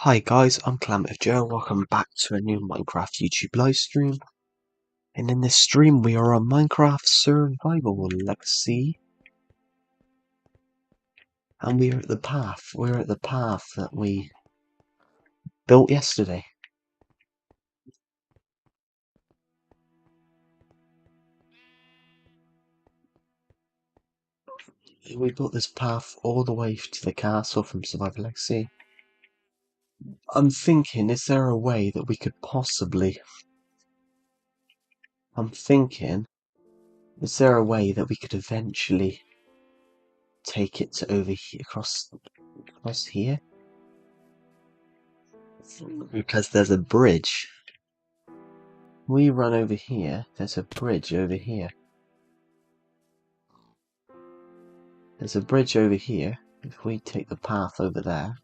Hi guys, I'm Clement Joe. Welcome back to a new Minecraft YouTube live stream. And in this stream, we are on Minecraft Survival Legacy. And we're at the path. We're at the path that we built yesterday. We built this path all the way to the castle from Survival Legacy. I'm thinking, is there a way that we could possibly... is there a way that we could eventually take it to over here, across here? Because there's a bridge. We run over here, there's a bridge over here. There's a bridge over here. If we take the path over there,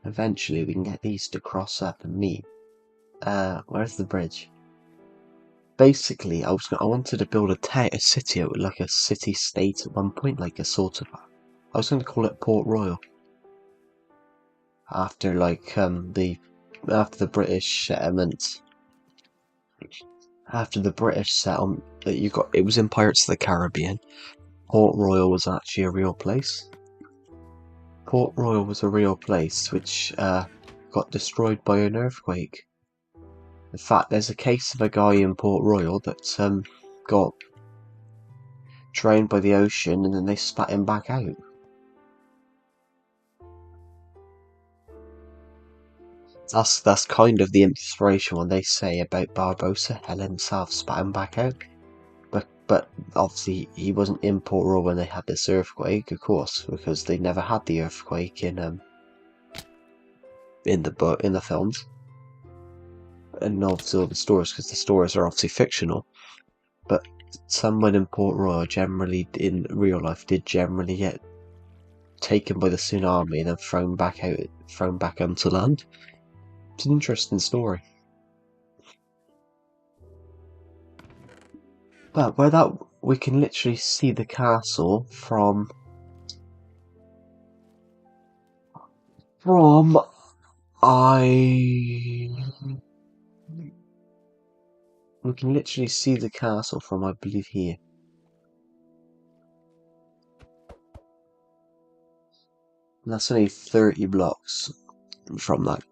eventually we can get these to cross up and meet. Where's the bridge? Basically, I wanted to build a city, like a city-state at one point, like a sort of... I was going to call it Port Royal. After, like, after the British settlement... After the British settlement that it was in Pirates of the Caribbean. Port Royal was actually a real place. Port Royal was a real place which got destroyed by an earthquake. In fact, there's a case of a guy in Port Royal that got drowned by the ocean and then they spat him back out. That's kind of the inspiration when they say about Barbossa, Helen himself spat him back out. But obviously he wasn't in Port Royal when they had this earthquake, of course, because they never had the earthquake in the films. And obviously all the stories, because the stories are obviously fictional. But someone in Port Royal generally, in real life, did generally get taken by the tsunami and then thrown back onto land. It's an interesting story. But we can literally see the castle from we can literally see the castle from, I believe, here. And that's only 30 blocks from that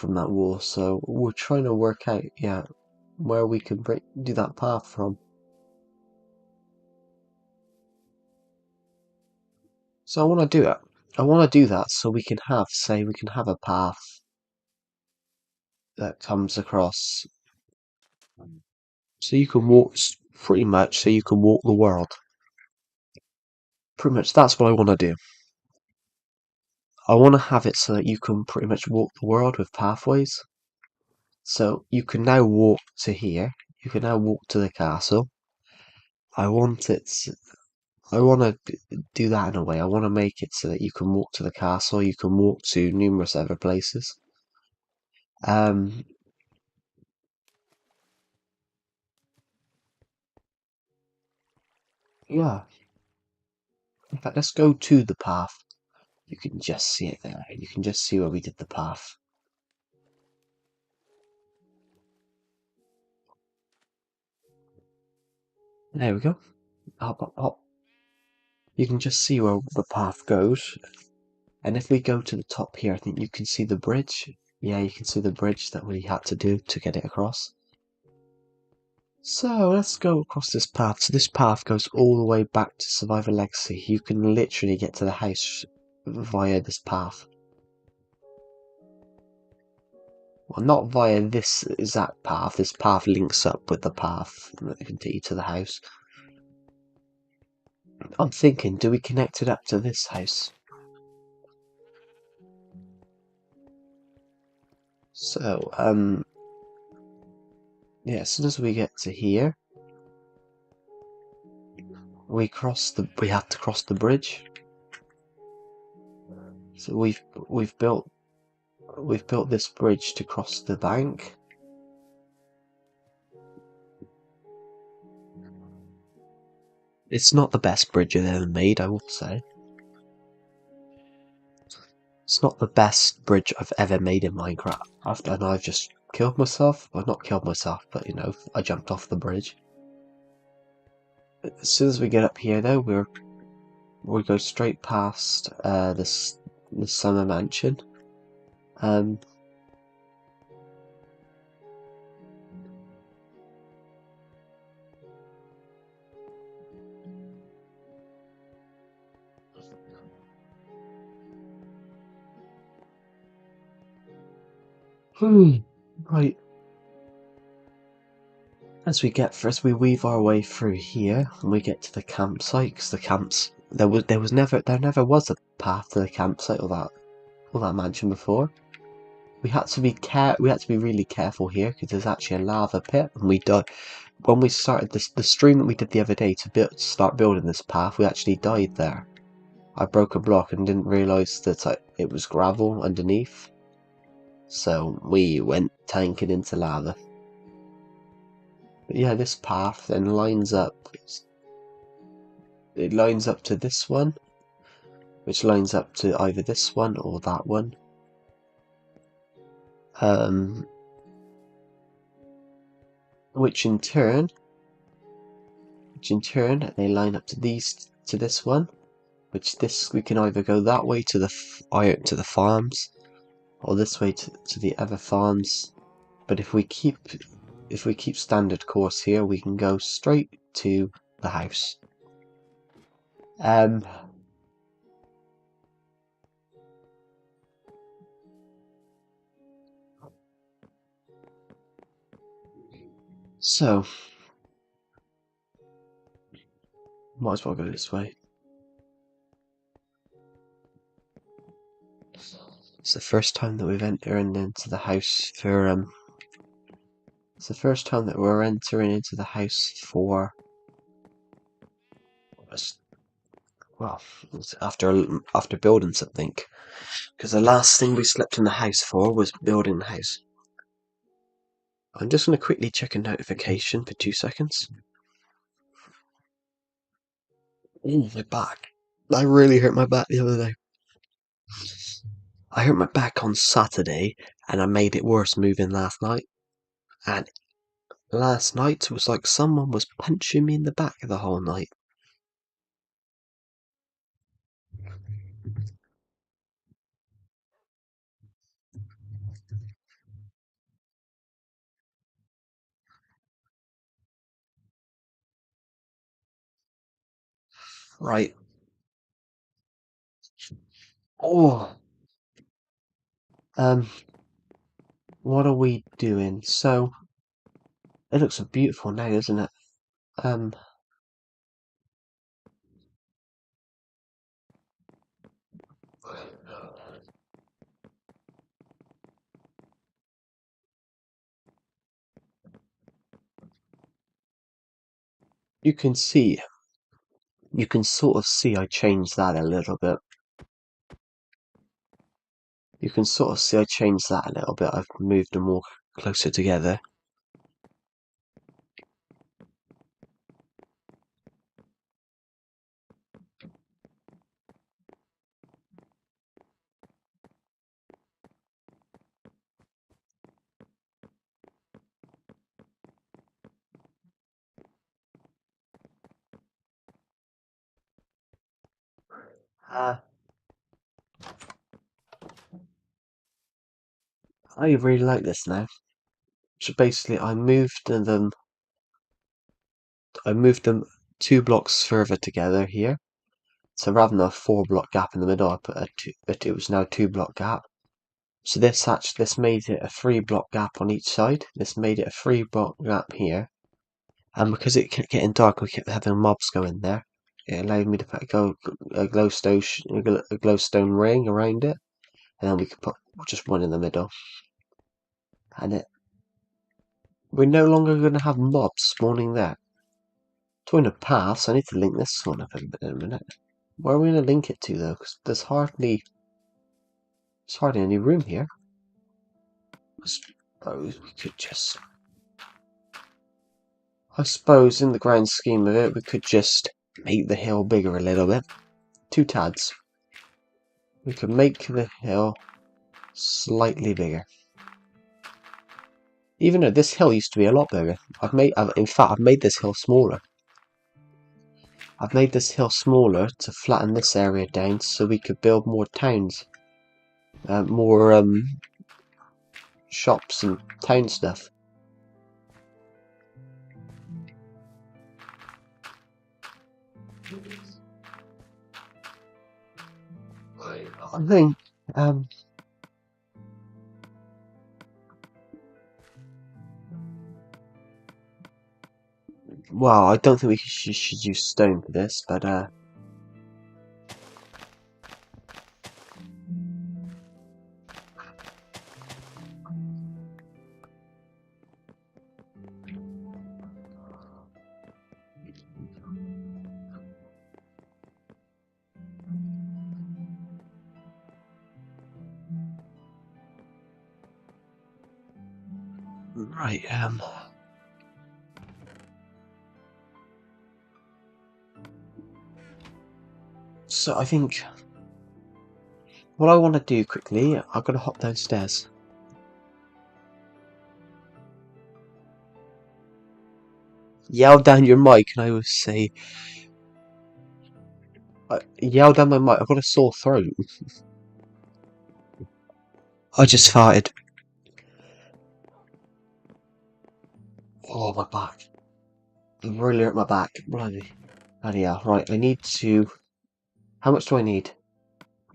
wall, so we're trying to work out, yeah, where we can do that path from. So I want to do it. I want to do that so we can have a path that comes across, so you can walk so you can walk the world. Pretty much that's what I want to do. I want to have it so that you can pretty much walk the world with pathways. So you can now walk to here. You can now walk to the castle. I want to do that in a way. I want to make it so that you can walk to the castle. You can walk to numerous other places. Yeah. In fact, let's go to the path. You can just see it there. You can just see where we did the path. There we go. Hop, hop, hop. You can just see where the path goes. And if we go to the top here, I think you can see the bridge. Yeah, you can see the bridge that we had to do to get it across. So let's go across this path. So this path goes all the way back to Survivor Legacy. You can literally get to the house via this path. Well, not via this exact path. This path links up with the path that can take you to the house. I'm thinking, do we connect it up to this house? So, yeah, as soon as we get to here, we have to cross the bridge. So we've built this bridge to cross the bank. It's not the best bridge I've ever made, I will say. It's not the best bridge I've ever made in Minecraft. And I've just killed myself. Well, not killed myself, but you know, I jumped off the bridge. As soon as we get up here, though, we go straight past this summer mansion. Right. As we weave our way through here, and we get to the campsite, because there never was a path to the campsite or that mansion before. We had to be really careful here because there's actually a lava pit, and we died when we started the stream that we did the other day to start building this path. We actually died there. I broke a block and didn't realise that it was gravel underneath, so we went tanking into lava. But yeah, this path then lines up. It lines up to this one, which lines up to either this one or that one. Which in turn they line up to this one, which we can either go that way to the farms, or this way to the other farms. But if we keep standard course here, we can go straight to the house. So might as well go this way. It's the first time that we've entered into the house for It's the first time that we're entering into the house for well, after building something. Because the last thing we slept in the house for was building the house. I'm just going to quickly check a notification for 2 seconds. Oh, my back. I really hurt my back the other day. I hurt my back on Saturday, and I made it worse moving last night. And last night was like someone was punching me in the back the whole night. Right. Oh. What are we doing? So, it looks so beautiful now, doesn't it? You can sort of see I changed that a little bit. You can sort of see I changed that a little bit. I've moved them more closer together. I really like this now. So basically, I moved them 2 blocks further together here. So rather than a 4-block gap in the middle, I put it was now a 2-block gap. So this made it a 3-block gap on each side. This made it a 3-block gap here. And because it kept getting dark, we kept having mobs go in there. It allowed me to put a glowstone ring around it, and then we could put just one in the middle. And we're no longer going to have mobs spawning there. Talking of paths, I need to link this one up in a minute. Where are we going to link it to though? Because there's hardly any room here. I suppose we could just. I suppose in the grand scheme of it, we could just make the hill bigger a little bit. 2 tads. We can make the hill slightly bigger. Even though this hill used to be a lot bigger. In fact, I've made this hill smaller. I've made this hill smaller to flatten this area down so we could build more towns. More shops and town stuff. I think well, I don't think we should use stone for this, but right, so I think what I want to do quickly, I've got to hop downstairs. Yell down your mic, and I will say, yell down my mic. I've got a sore throat. I just farted. Oh, my back. It really hurt my back. Bloody hell. Right, I need to. How much do I need?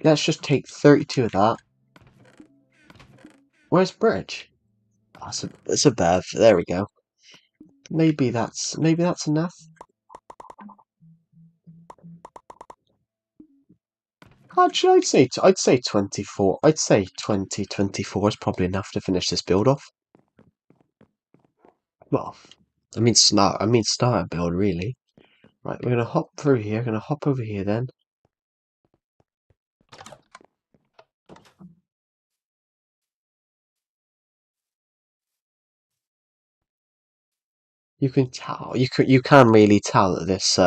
Let's just take 32 of that. Where's bridge? That's a bev. There we go. Maybe that's enough. Actually, I'd say 24. I'd say 24 is probably enough to finish this build off. Well, I mean start a build really. Right, we're gonna hop through here. Gonna hop over here then. You can tell. You can really tell that this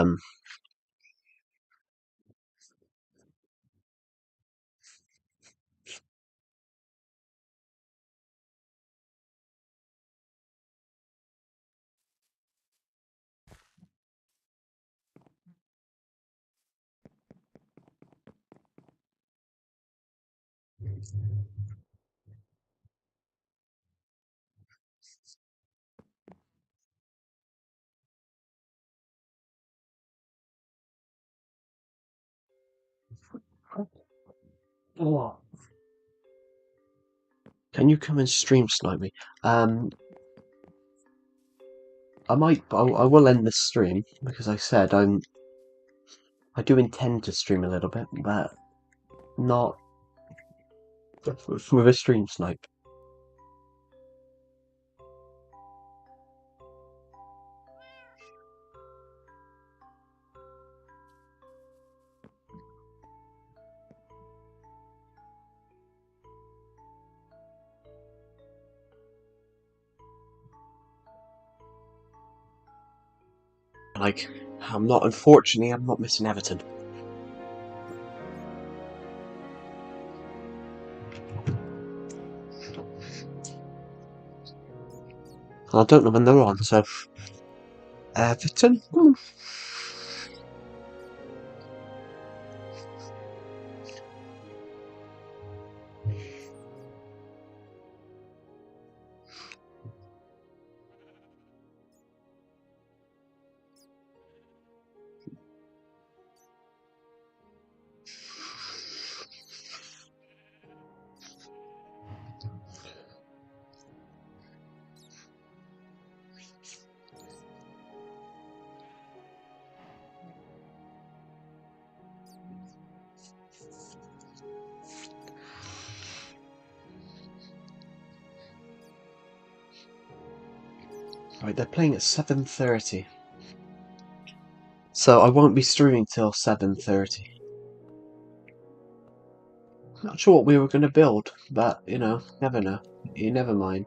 Oh. Can you come and stream snipe me? I will end this stream because I said I do intend to stream a little bit, but not with a stream snipe. Like, unfortunately, I'm not missing Everton. I don't know when they're on, so Everton. Right, they're playing at 7:30, so I won't be streaming till 7:30. Not sure what we were going to build, but you know, never know. You never mind.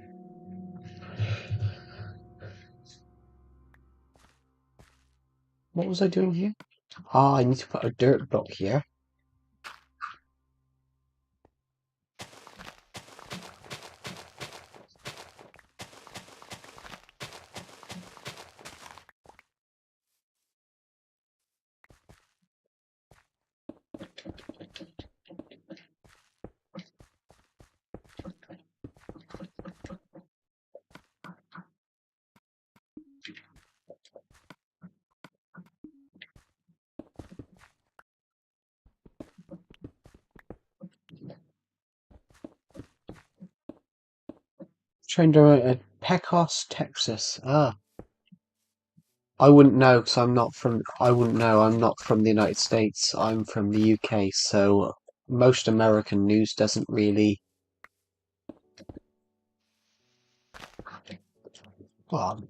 What was I doing here? Ah, I need to put a dirt block here. Trying to Pecos, Texas. Ah, I wouldn't know because I'm not from. I wouldn't know. I'm not from the United States. I'm from the UK, so most American news doesn't really. Well,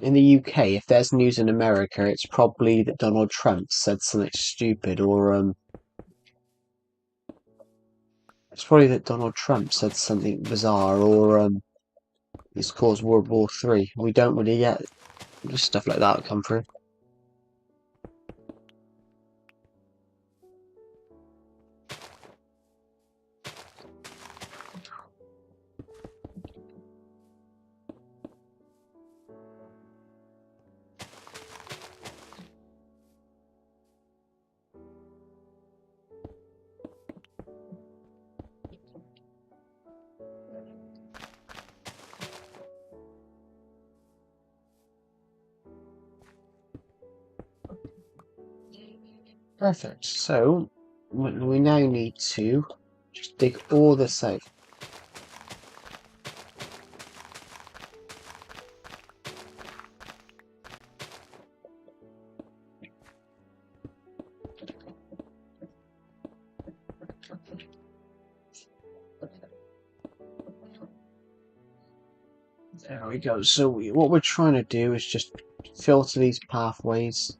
in the UK, if there's news in America, it's probably that Donald Trump said something stupid, or it's probably that Donald Trump said something bizarre, or he's caused World War III. We don't really get just stuff like that come through. Perfect. So we now need to just dig all this out. There we go. So what we're trying to do is just filter these pathways.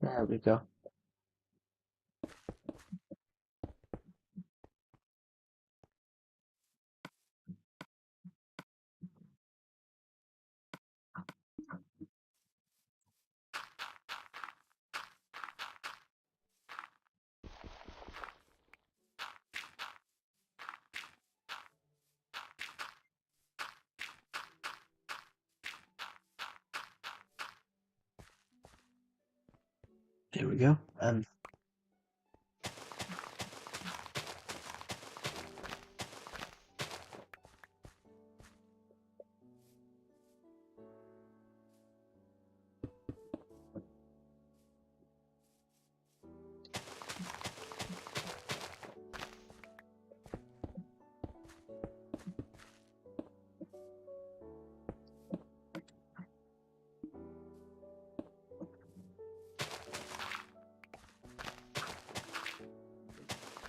There we go. There we go.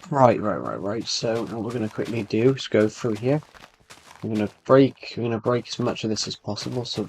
Right. So what we're going to quickly do is go through here. We're going to break as much of this as possible. So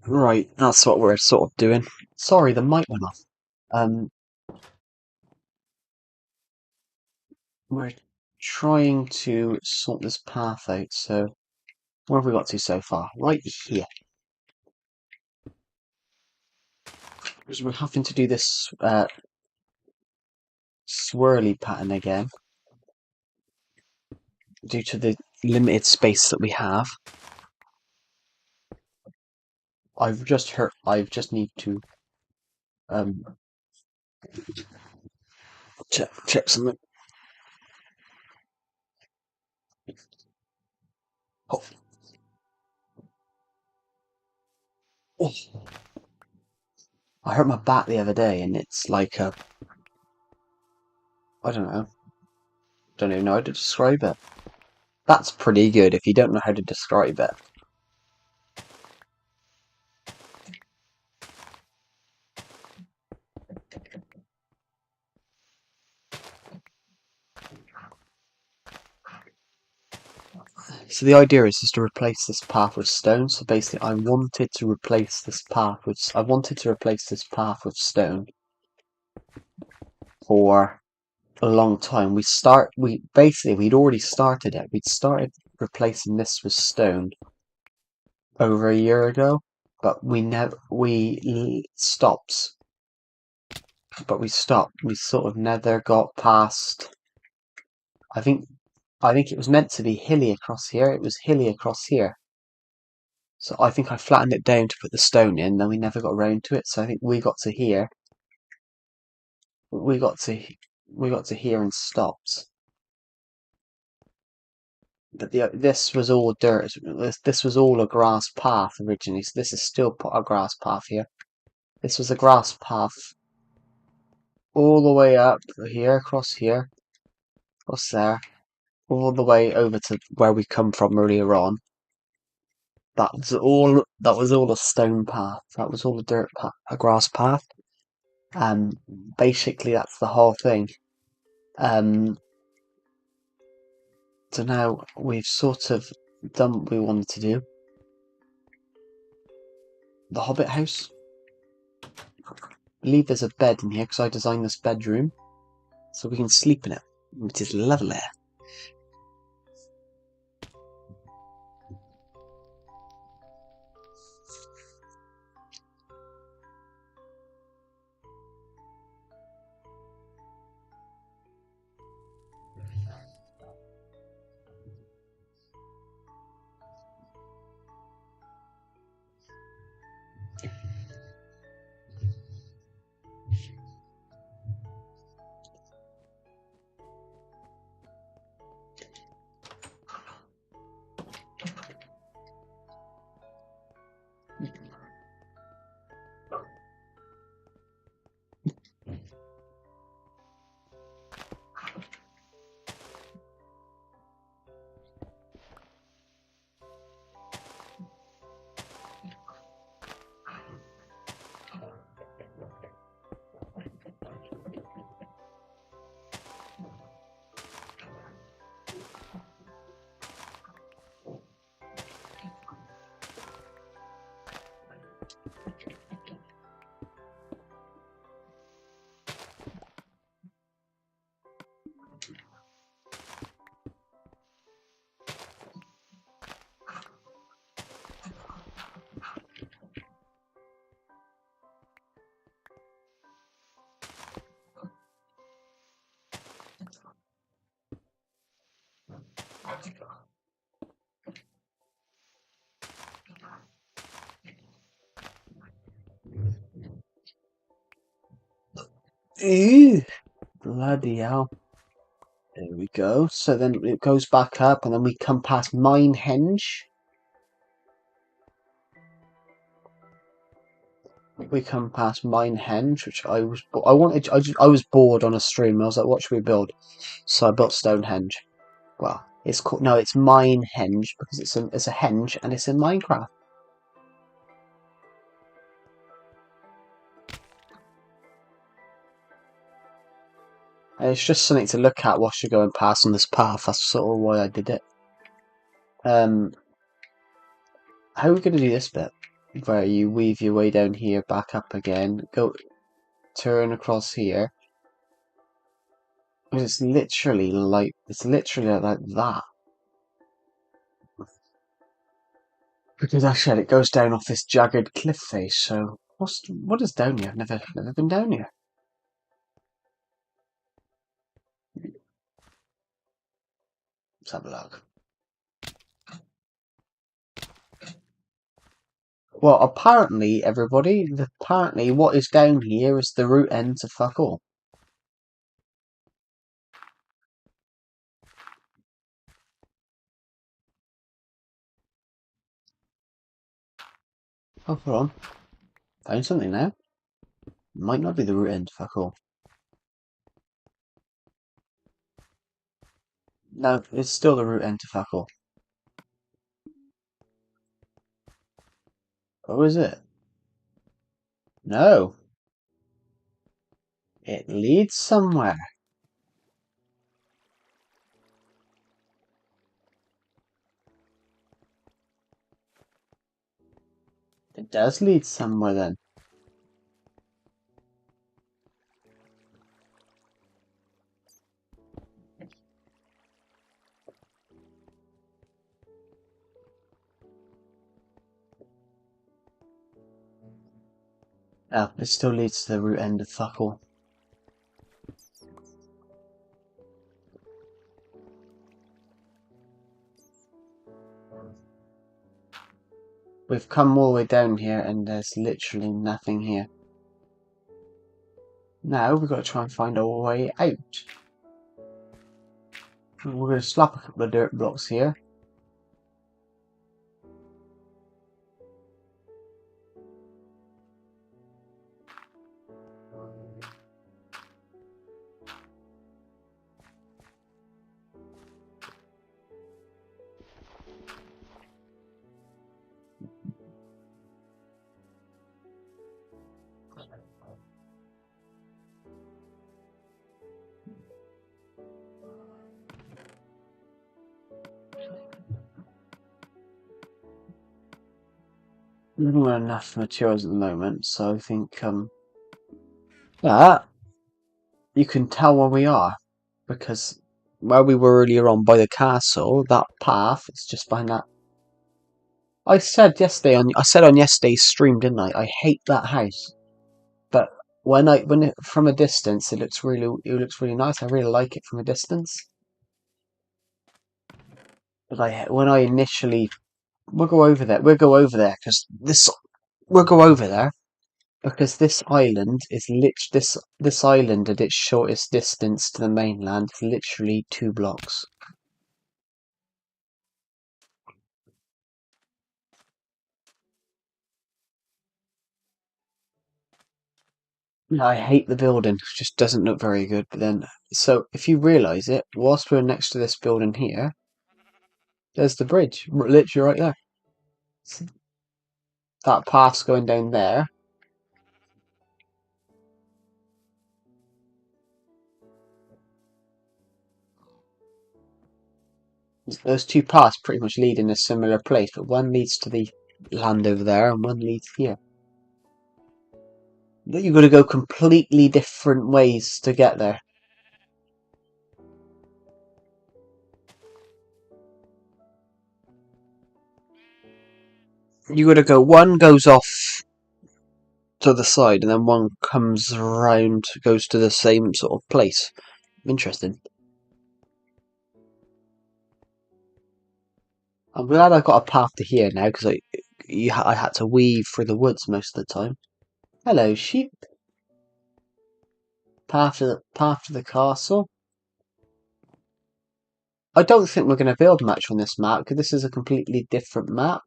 Right, that's what we're sort of doing. Sorry, the mic went off. Um, we're trying to sort this path out, so where have we got to so far? Right here. Because we're having to do this swirly pattern again due to the limited space that we have. I just need to um check something. Oh, oh. I hurt my back the other day, and it's like I don't even know how to describe it. That's pretty good if you don't know how to describe it. So the idea is just to replace this path with stone. So basically, I wanted to replace this path with stone for a long time. We'd already started it. We'd started replacing this with stone over a year ago, but stopped. But we stopped. We sort of never got past. I think it was meant to be hilly across here. It was hilly across here. So I think I flattened it down to put the stone in, then we never got around to it. So I think we got to here. We got to here and stopped. But this was all dirt. This was all a grass path originally. So this is still a grass path here. This was a grass path all the way up here, across there, all the way over to where we come from earlier on. That was all a stone path. That was all a dirt path, a grass path. Basically that's the whole thing. So now we've sort of done what we wanted to do. The Hobbit house. I believe there's a bed in here because I designed this bedroom. So we can sleep in it, which is lovely. Ew, bloody hell. There we go. So then it goes back up and then we come past Minehenge. We come past Minehenge, which I was bored on a stream. I was like, what should we build? So I built Stonehenge. Well, it's called, no, it's Minehenge because it's a henge and it's in Minecraft. And it's just something to look at whilst you're going past on this path. That's sort of why I did it. How are we going to do this bit? where you weave your way down here, back up again, go turn across here. It's literally like that. Because actually it goes down off this jagged cliff face, so what is down here? I've never been down here. Let's have a look. Well, apparently, everybody, apparently what is down here is the root end to fuck all. Oh, hold on. Found something now. Might not be the root end to fuck all. No, it's still the root end to fuck all. Oh, is it? No. It leads somewhere. It does lead somewhere then. Oh, it still leads to the root end of fuck all. We've come all the way down here and there's literally nothing here. Now we've got to try and find our way out. We're going to slap a couple of dirt blocks here. We haven't got enough materials at the moment, so I think that you can tell where we are, because where we were earlier on by the castle, that path is just behind that. I said on yesterday's stream, didn't I? I hate that house, but from a distance, it looks really nice. I really like it from a distance. But when I initially, we'll go over there. We'll go over there because this island is this island at its shortest distance to the mainland is literally 2 blocks. I hate the building. It just doesn't look very good. But then, so if you realise it, whilst we're next to this building here, there's the bridge, literally right there. That path's going down there. Those 2 paths pretty much lead in a similar place, but one leads to the land over there and one leads here. You've got to go completely different ways to get there. You got to go. One goes off to the side, and then one comes around, goes to the same sort of place. Interesting. I'm glad I got a path to here now because I had to weave through the woods most of the time. Hello, sheep. Path to the castle. I don't think we're going to build much on this map because this is a completely different map.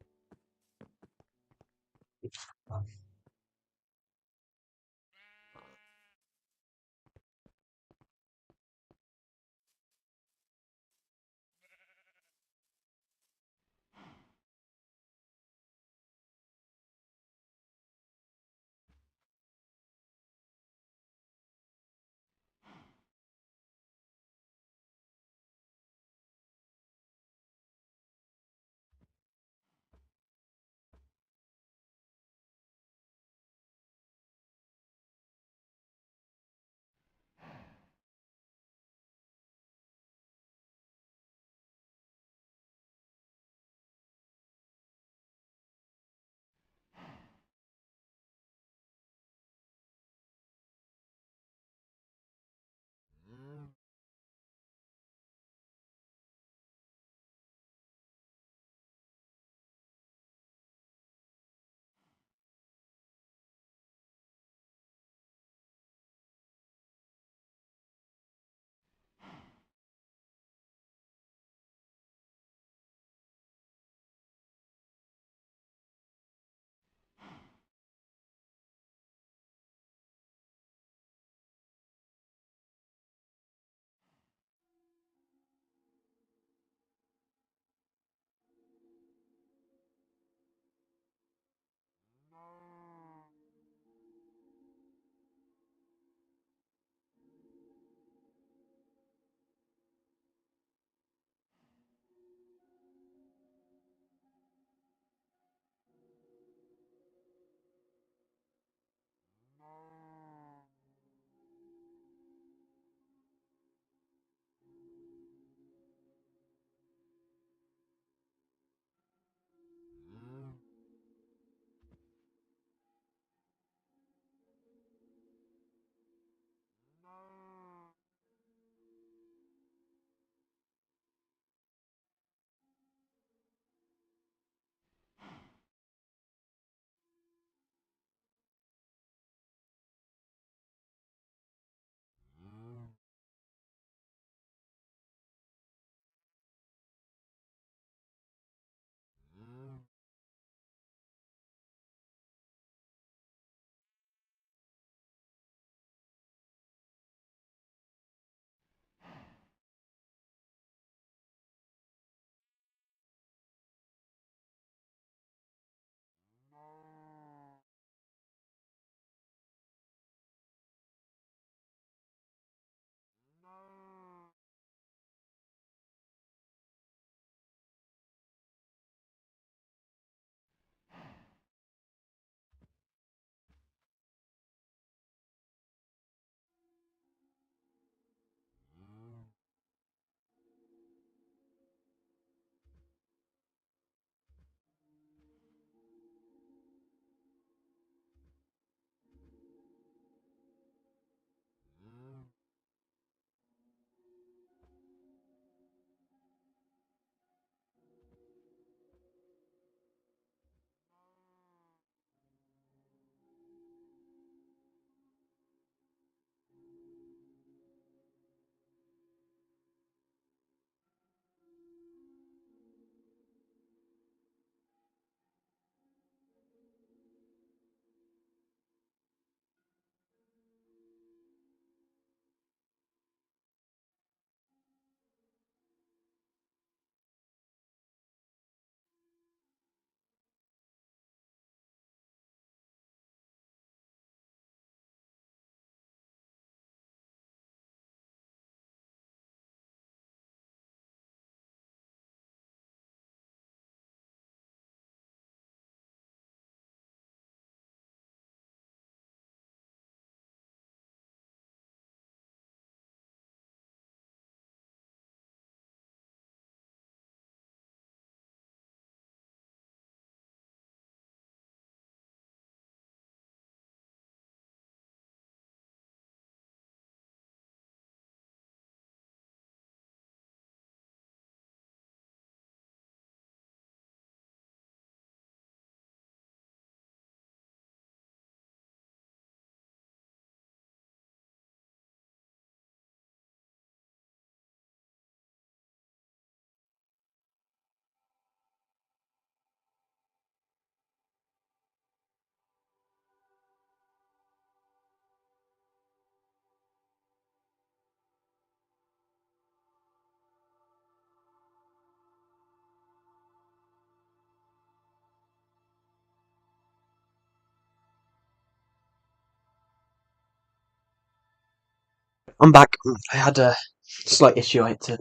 I'm back. I had a slight issue I had to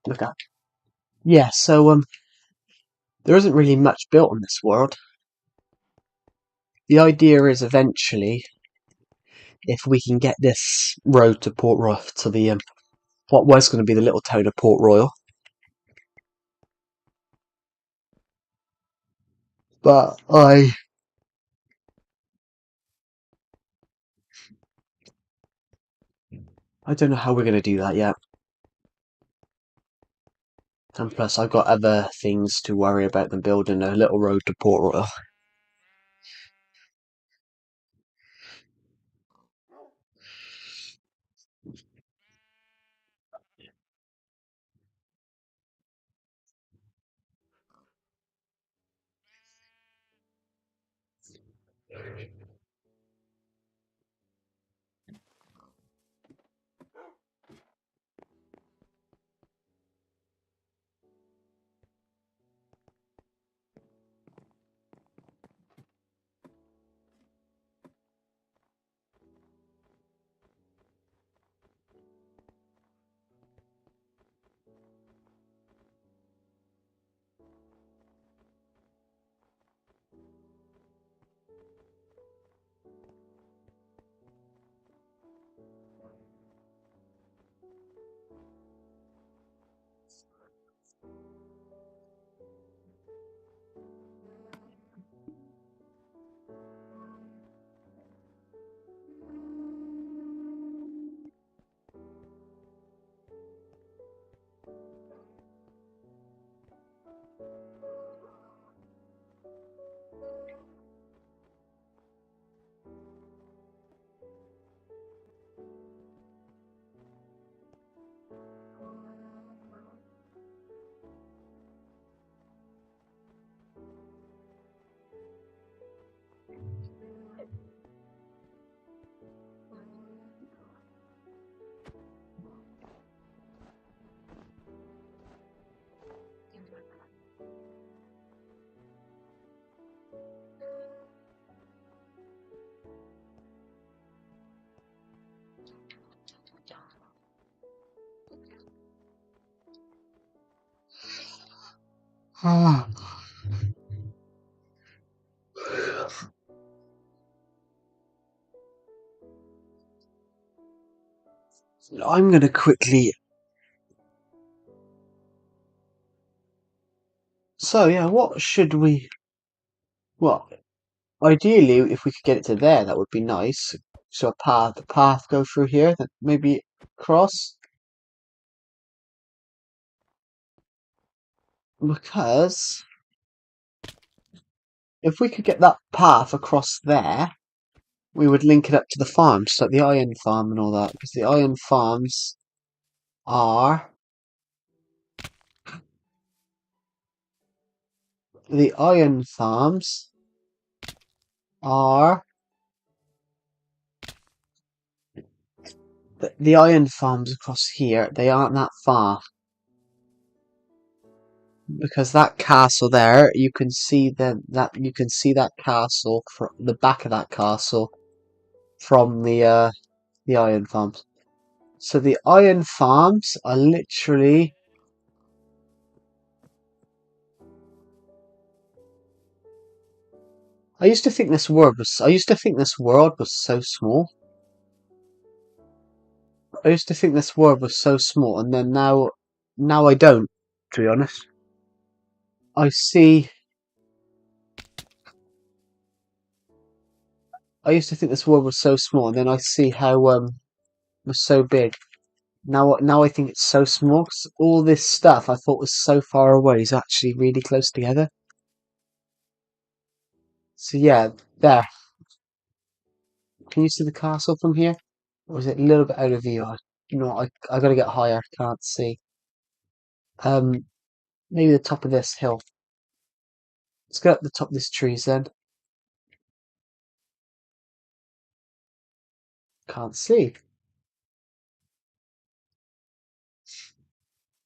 look at. Yeah, so there isn't really much built on this world. The idea is eventually, if we can get this road to Port Royal, to the what was going to be the little town of Port Royal, but I don't know how we're going to do that yet. And plus, I've got other things to worry about than building a little road to Port Royal. I'm going to quickly. So yeah, what should we? Well, ideally, if we could get it to there, that would be nice. So a path go through here, that maybe cross. Because if we could get that path across there, we would link it up to the farms, like the iron farm and all that. Because the iron farms are the iron farms are the iron farms across here. They aren't that far. Because that castle there, you can see that castle from the back of that castle from the iron farms. So the iron farms are literally. I used to think this world was. I used to think this world was so small. I used to think this world was so small, and then now I don't. To be honest, I see. I used to think this world was so small, and then I see how it was so big. Now I think it's so small 'cause all this stuff I thought was so far away is actually really close together. So yeah, there. Can you see the castle from here? Or is it a little bit out of view? You know, I gotta get higher. Can't see. Um, maybe the top of this hill. Let's go up the top of this trees then. Can't see.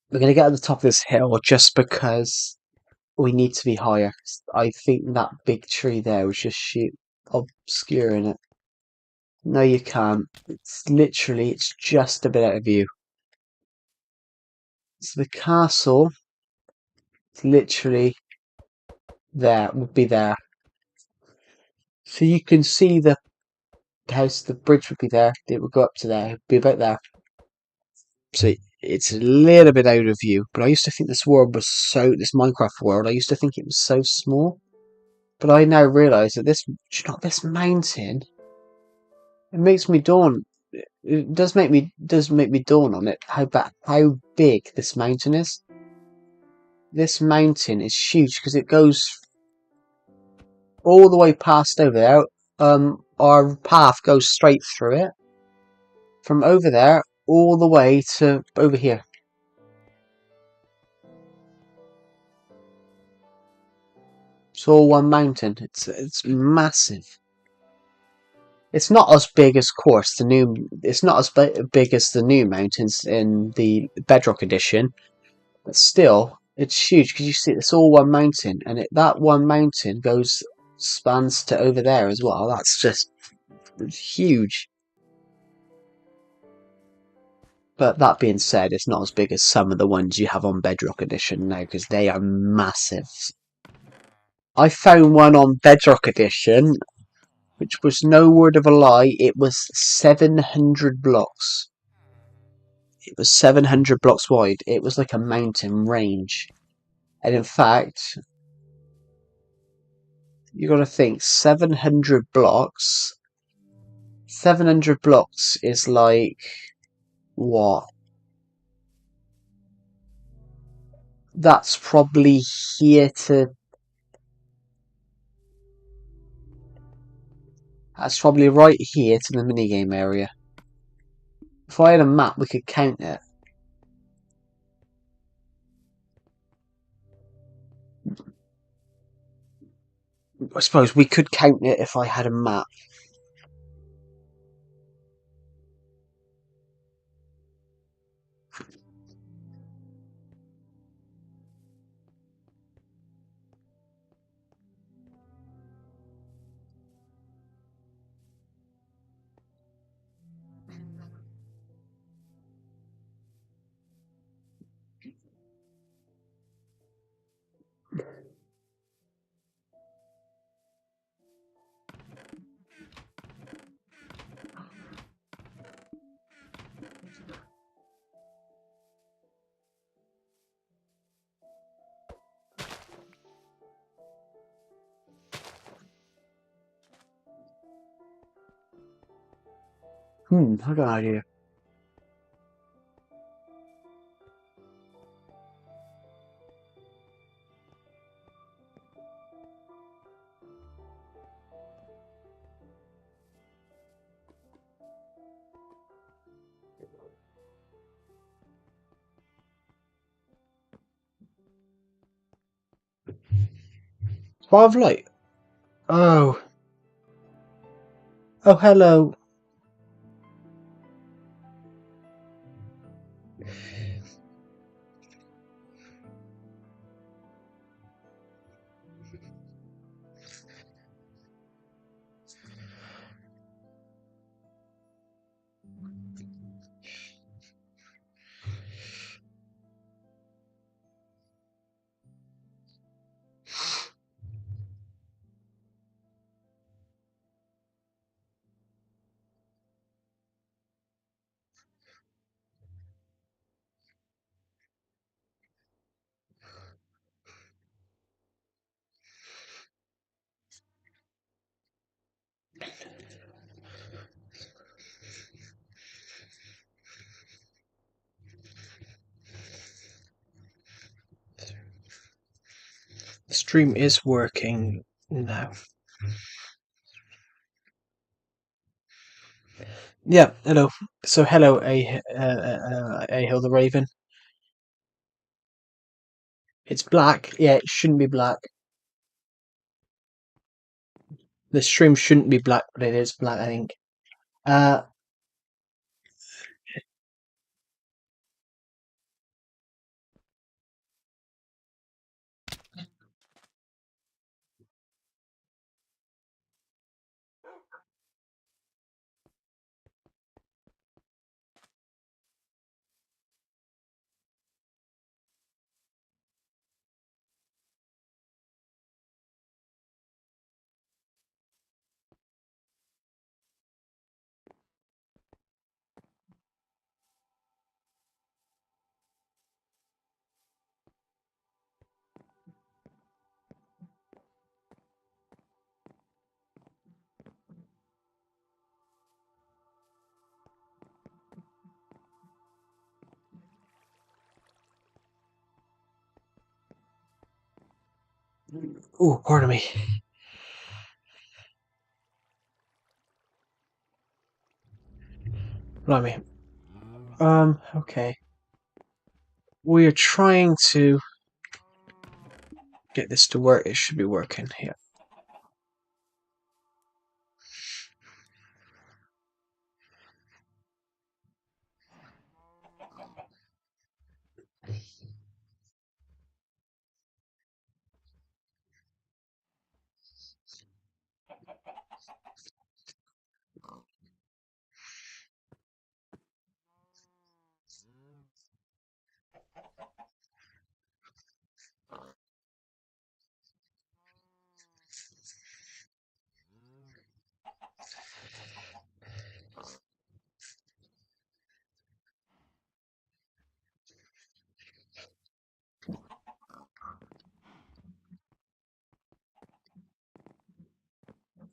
We're gonna get at the top of this hill just because we need to be higher. I think that big tree there was just obscuring it. No, you can't. It's just a bit out of view. So the castle is literally there, would be there. So you can see the house, the bridge would be there. It would go up to there. It would be about there. So it's a little bit out of view. But I used to think this world was this Minecraft world, I used to think it was so small. But I now realise that this mountain, it makes me dawn. It does make me dawn on it how big this mountain is. This mountain is huge because it goes all the way past over there. Our path goes straight through it from over there all the way to over here. It's all one mountain. It's massive. It's not as big as, of course, the new. It's not as big as the new mountains in the Bedrock edition, but still, it's huge because you see it's all one mountain, and that one mountain spans to over there as well. That's just huge. But that being said, it's not as big as some of the ones you have on Bedrock edition now because they are massive. I found one on Bedrock edition, which was no word of a lie. It was 700 blocks. It was 700 blocks wide. It was like a mountain range. And in fact, you got to think 700 blocks. 700 blocks is like what? That's probably here to. That's probably right here to the minigame area. If I had a map, we could count it. I suppose we could count it if I had a map. I got an idea. Bar of light. Oh. Oh, hello. The stream is working now. Yeah, hello. So, hello, A Hill the Raven. It's black. Yeah, it shouldn't be black. The stream shouldn't be black, but it is black, I think. Uh, Oh, pardon me. Blimey. Okay. We are trying to get this to work. It should be working here.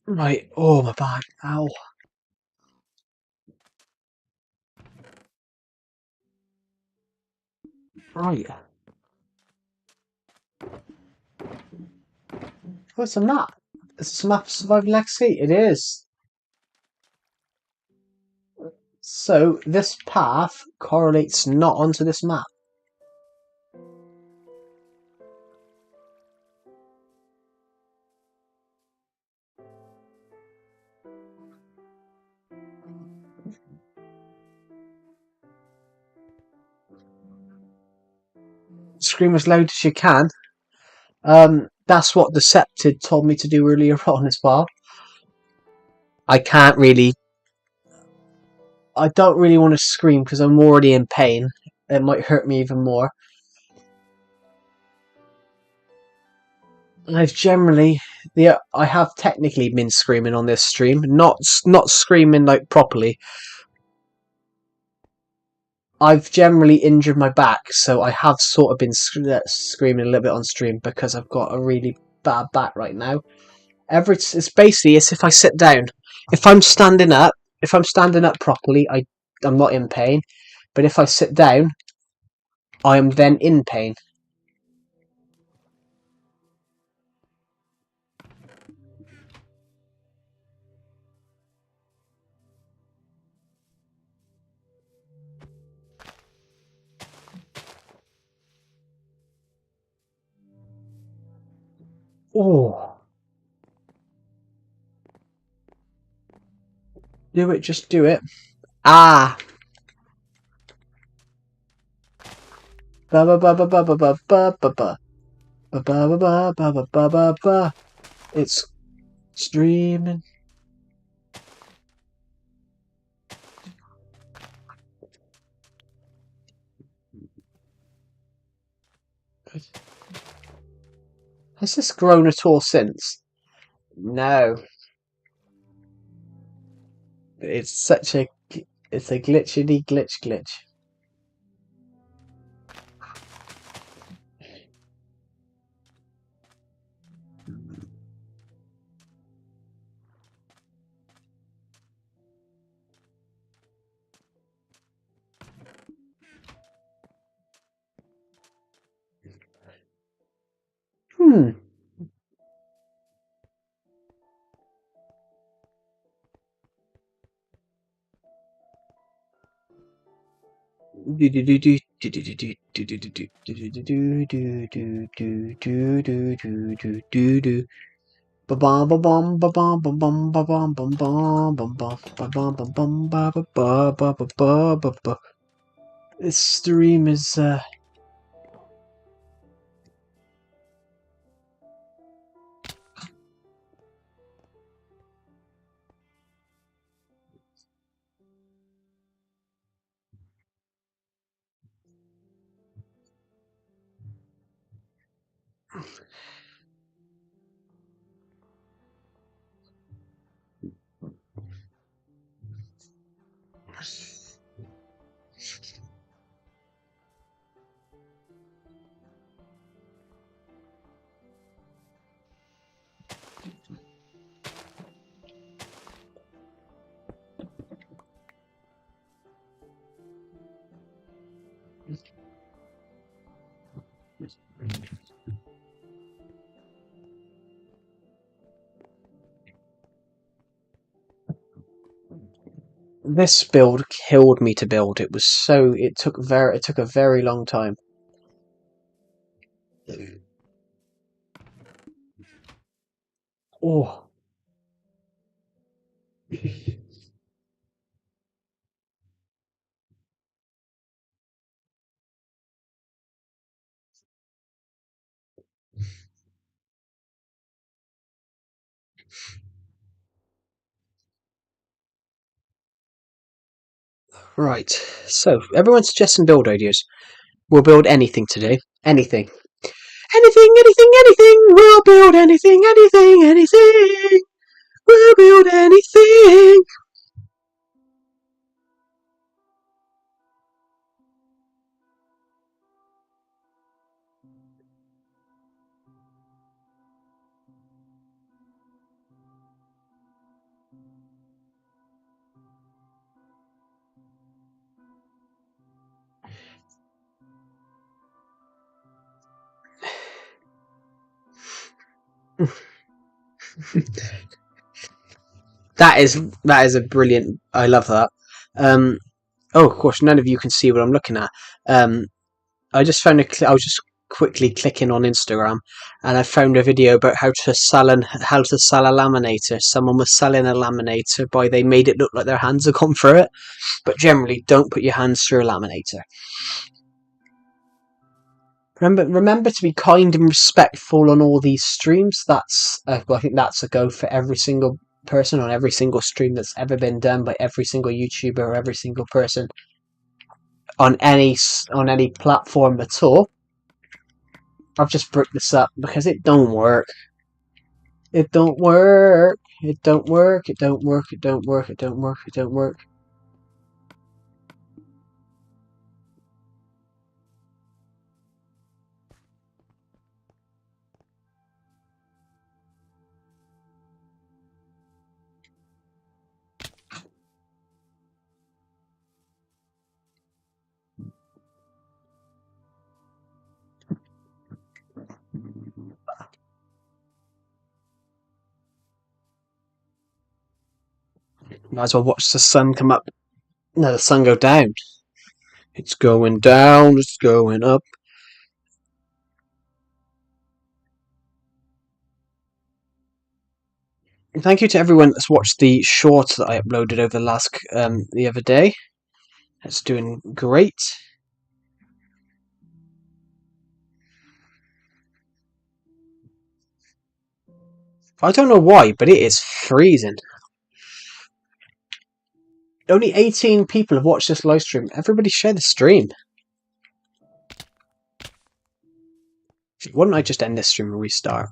Right. Oh, my back. Ow. Right. Oh, it's a map. It's a map of Surviving Legacy. It is. So, this path correlates not onto this map. Scream as loud as you can. That's what Decepted told me to do earlier on as well. I can't really. I don't really want to scream because I'm already in pain. It might hurt me even more. I've generally, I have technically been screaming on this stream, not screaming like properly. I've generally injured my back, so I have sort of been screaming a little bit on stream because I've got a really bad back right now. It's basically as if I sit down. If I'm standing up, properly, I'm not in pain. But if I sit down, I am then in pain. Oh, do it, just do it. Ah. Ba ba ba ba ba ba ba ba ba ba ba ba ba ba ba ba ba ba. It's streaming. Has this grown at all since? No. It's such a. It's a glitchity glitch. Hmm. This stream is This build killed me to build. It was so it took a very long time. Oh. Right. So everyone suggests some build ideas. We'll build anything today. Anything. Anything, anything, anything. We'll build anything, anything, anything. We'll build anything. That is a brilliant. I love that. Um. Oh, of course, none of you can see what I'm looking at. I just found I was just quickly clicking on Instagram, and I found a video about how to sell a laminator. Someone was selling a laminator by they made it look like their hands had gone through it, but generally don't put your hands through a laminator. Remember to be kind and respectful on all these streams. That's I think that's a go for every single person on every single stream that's ever been done by every single YouTuber or every single person on any platform at all. I've just bricked this up because it don't work. It don't work. It don't work. It don't work. It don't work. It don't work. It don't work. Might as well watch the sun come up. No, the sun go down. It's going down. It's going up. Thank you to everyone that's watched the shorts that I uploaded over the other day. It's doing great. I don't know why, but it is freezing. Only 18 people have watched this live stream. Everybody share the stream. Why don't I just end this stream and restart?